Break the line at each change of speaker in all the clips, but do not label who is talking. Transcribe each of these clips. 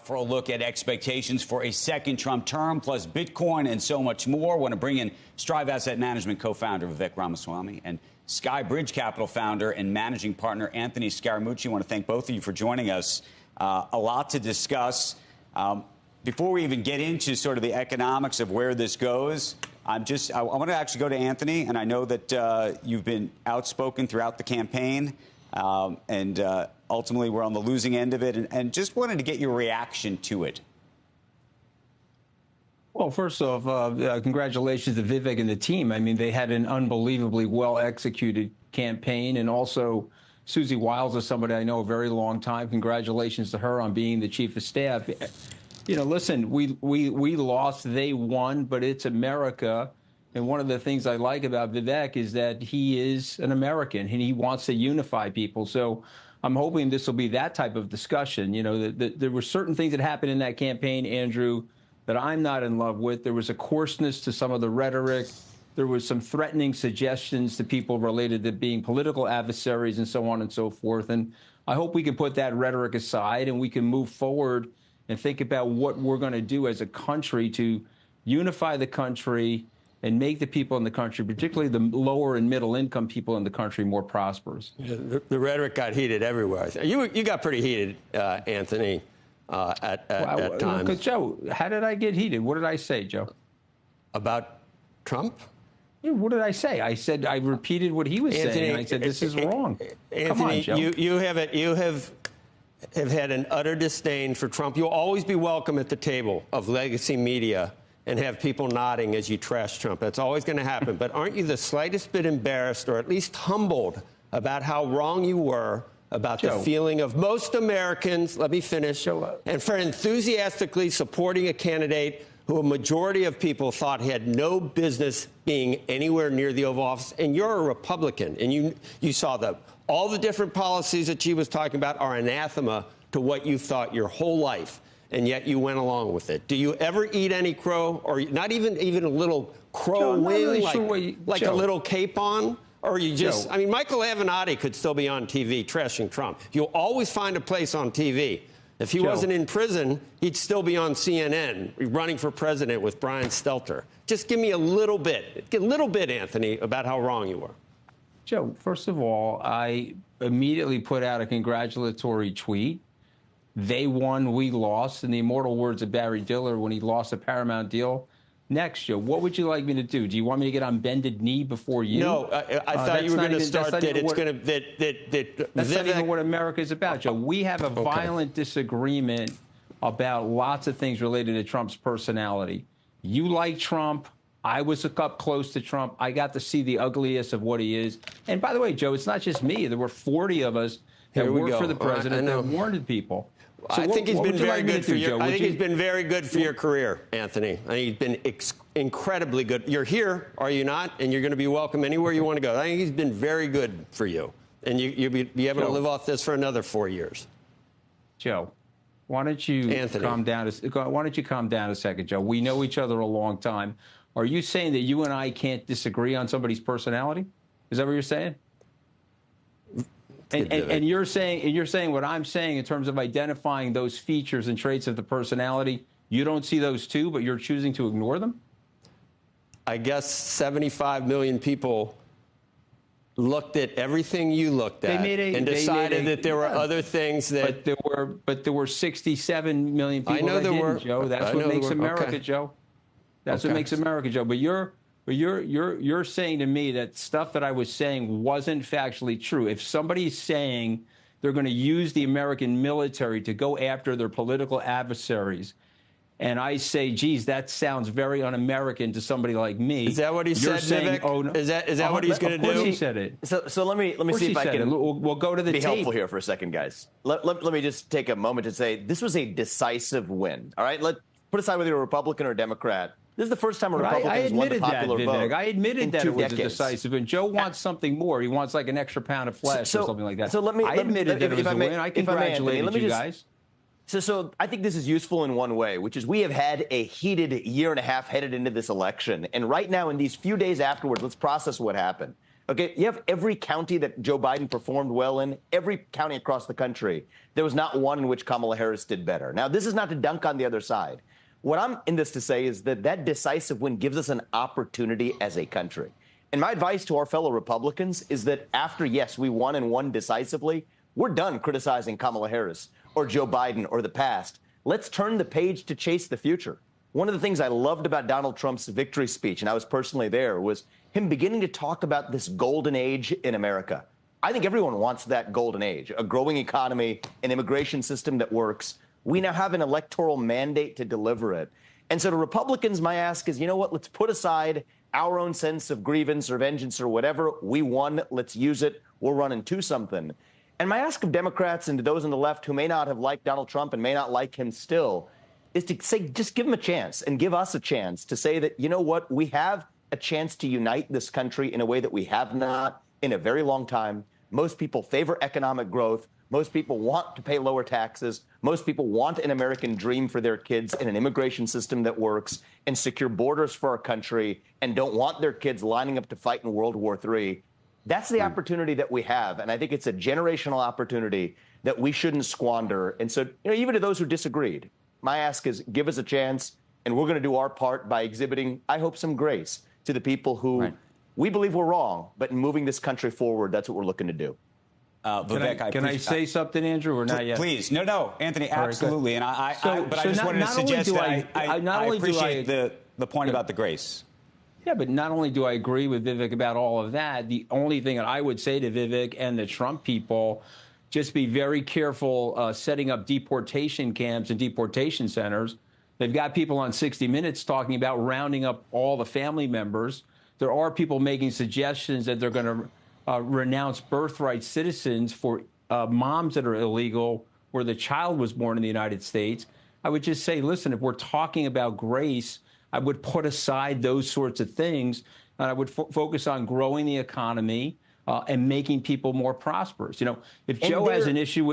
For a look at expectations for a second Trump term, plus Bitcoin and so much more. I want to bring in Strive Asset Management co-founder Vivek Ramaswamy and SkyBridge Capital founder and managing partner Anthony Scaramucci. I want to thank both of you for joining us. A lot to discuss. Before we even get into sort of the economics of where this goes, I want to actually go to Anthony, and I know that you've been outspoken throughout the campaign, and ultimately we're on the losing end of it, and just wanted to get your reaction to it.
Well, first off, congratulations to Vivek and the team. I mean, they had an unbelievably well-executed campaign, and also Susie Wiles is somebody I know a very long time. Congratulations to her on being the chief of staff. You know, listen, we lost, they won, but it's America. And one of the things I like about Vivek is that he is an American and he wants to unify people. So I'm hoping this will be that type of discussion. You know, there were certain things that happened in that campaign, Andrew, that I'm not in love with. There was a coarseness to some of the rhetoric. There was some threatening suggestions to people related to being political adversaries and so on and so forth. And I hope we can put that rhetoric aside and we can move forward and think about what we're going to do as a country to unify the country and make the people in the country, particularly the lower and middle income people in the country, more prosperous.
Yeah, the rhetoric got heated everywhere. You got pretty heated, Anthony, at times.
Joe, how did I get heated? What did I say, Joe?
About Trump?
Yeah, what did I say? I said I repeated what he was saying. And I said this is wrong.
Anthony,
come on, Joe.
You have had an utter disdain for Trump. You'll always be welcome at the table of legacy media and have people nodding as you trash Trump. That's always going to happen. But aren't you the slightest bit embarrassed or at least humbled about how wrong you were about the feeling of most Americans, let me finish, and for enthusiastically supporting a candidate who a majority of people thought had no business being anywhere near the Oval Office? And you're a Republican, and you saw all the different policies that she was talking about are anathema to what you thought your whole life, and yet you went along with it. Do you ever eat any crow, or not even a little crow wing, really like a little capon? Or you just, I mean, Michael Avenatti could still be on TV trashing Trump. You'll always find a place on TV. If he wasn't in prison, he'd still be on CNN running for president with Brian Stelter. Just give me a little bit, Anthony, about how wrong you were.
Joe, first of all, I immediately put out a congratulatory tweet. They won, we lost. In the immortal words of Barry Diller when he lost a Paramount deal. Next, Joe, what would you like me to do? Do you want me to get on bended knee before you?
No, I thought you were going to start that it's going to...
That's not even what America is about, Joe. We have a violent disagreement about lots of things related to Trump's personality. You like Trump. I was up close to Trump. I got to see the ugliest of what he is. And by the way, Joe, it's not just me. There were 40 of us that worked for the president that warned people. So
I think he's been very good for your. I think he's been very good for your career, Anthony. I think he's been incredibly good. You're here, are you not? And you're going to be welcome anywhere you want to go. I think he's been very good for you, and you'll be able to live off this for another 4 years.
Joe, why don't you calm down? Why don't you calm down a second, Joe? We know each other a long time. Are you saying that you and I can't disagree on somebody's personality? Is that what you're saying? And you're saying what I'm saying in terms of identifying those features and traits of the personality. You don't see those too, but you're choosing to ignore them?
I guess 75 million people looked at everything you looked at and decided that there were other things that...
But there were 67 million people that didn't, Joe. That's what makes America, Joe. That's what makes America, Joe. But you're saying to me that stuff that I was saying wasn't factually true. If somebody's saying they're going to use the American military to go after their political adversaries, and I say, geez, that sounds very un-American to somebody like me.
Is that what he said, Vivek? Oh, no. Is that what he's going to do?
Of course he said it.
So let me see if I can
we'll go to the
be
tape.
helpful here for a second, guys. Let me just take a moment to say this was a decisive win. All right? Put aside whether you're a Republican or a Democrat. This is the first time a Republican has won the popular vote.
I admitted that it was
decades.
decisive, and Joe wants something more. He wants like an extra pound of flesh or something like that.
So
I admitted that it was a win. I congratulated you guys.
So I think this is useful in one way, which is we have had a heated year and a half headed into this election. And right now, in these few days afterwards, let's process what happened. Okay, you have every county that Joe Biden performed well in, every county across the country. There was not one in which Kamala Harris did better. Now, this is not to dunk on the other side. What I'm in this to say is that that decisive win gives us an opportunity as a country. And my advice to our fellow Republicans is that after, yes, we won and won decisively, we're done criticizing Kamala Harris or Joe Biden or the past. Let's turn the page to chase the future. One of the things I loved about Donald Trump's victory speech, and I was personally there, was him beginning to talk about this golden age in America. I think everyone wants that golden age, a growing economy, an immigration system that works. We now have an electoral mandate to deliver it. And so to Republicans, my ask is, you know what, let's put aside our own sense of grievance or vengeance or whatever. We won, let's use it. We're running to something. And my ask of Democrats and to those on the left who may not have liked Donald Trump and may not like him still is to say, just give him a chance and give us a chance to say that, you know what, we have a chance to unite this country in a way that we have not in a very long time. Most people favor economic growth. Most people want to pay lower taxes. Most people want an American dream for their kids and an immigration system that works and secure borders for our country and don't want their kids lining up to fight in World War III. That's the opportunity that we have. And I think it's a generational opportunity that we shouldn't squander. And so, even to those who disagreed, my ask is give us a chance, and we're going to do our part by exhibiting, I hope, some grace to the people who we believe we're wrong. But in moving this country forward, that's what we're looking to do.
Vivek,
can I say something, Andrew, or not yet?
Please. No, Anthony, absolutely. And I just wanted to suggest that I appreciate the point about the grace.
Yeah, but not only do I agree with Vivek about all of that, the only thing that I would say to Vivek and the Trump people, just be very careful setting up deportation camps and deportation centers. They've got people on 60 Minutes talking about rounding up all the family members. There are people making suggestions that they're going to renounce birthright citizens for moms that are illegal where the child was born in the United States. I would just say, listen, if we're talking about grace, I would put aside those sorts of things, and I would focus on growing the economy and making people more prosperous. If Joe has an issue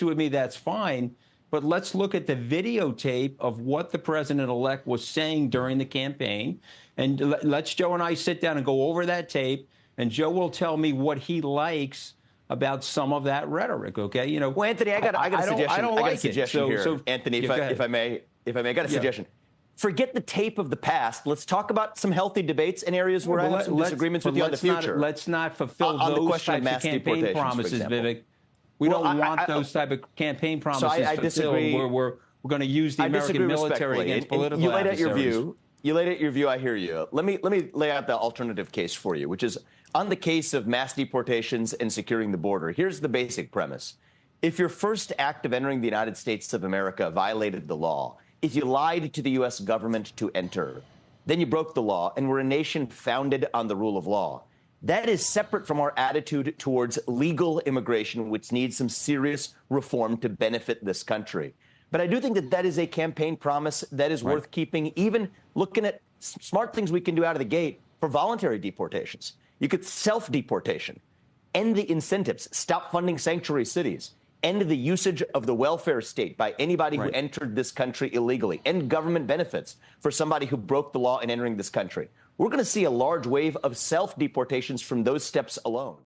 with me, that's fine. But let's look at the videotape of what the president-elect was saying during the campaign, and let's Joe and I sit down and go over that tape. And Joe will tell me what he likes about some of that rhetoric. Okay,
Well, Anthony, I got a suggestion.
I don't like it.
So, Anthony, if I may, I got a suggestion. Forget the tape of the past. Let's talk about some healthy debates in areas where I have some disagreements with you in the future.
Let's not fulfill those types of campaign promises, Vivek. We don't want those type of campaign promises
I disagree.
Where we're going to use the American military against political
You laid
adversaries.
out your view. You laid out your view. I hear you. Let me lay out the alternative case for you, which is on the case of mass deportations and securing the border. Here's the basic premise. If your first act of entering the United States of America violated the law, if you lied to the U.S. government to enter, then you broke the law, and we're a nation founded on the rule of law. That is separate from our attitude towards legal immigration, which needs some serious reform to benefit this country. But I do think that that is a campaign promise that is worth keeping, even looking at smart things we can do out of the gate for voluntary deportations. You could self-deportation, end the incentives, stop funding sanctuary cities, end the usage of the welfare state by anybody who entered this country illegally, end government benefits for somebody who broke the law in entering this country. We're going to see a large wave of self-deportations from those steps alone.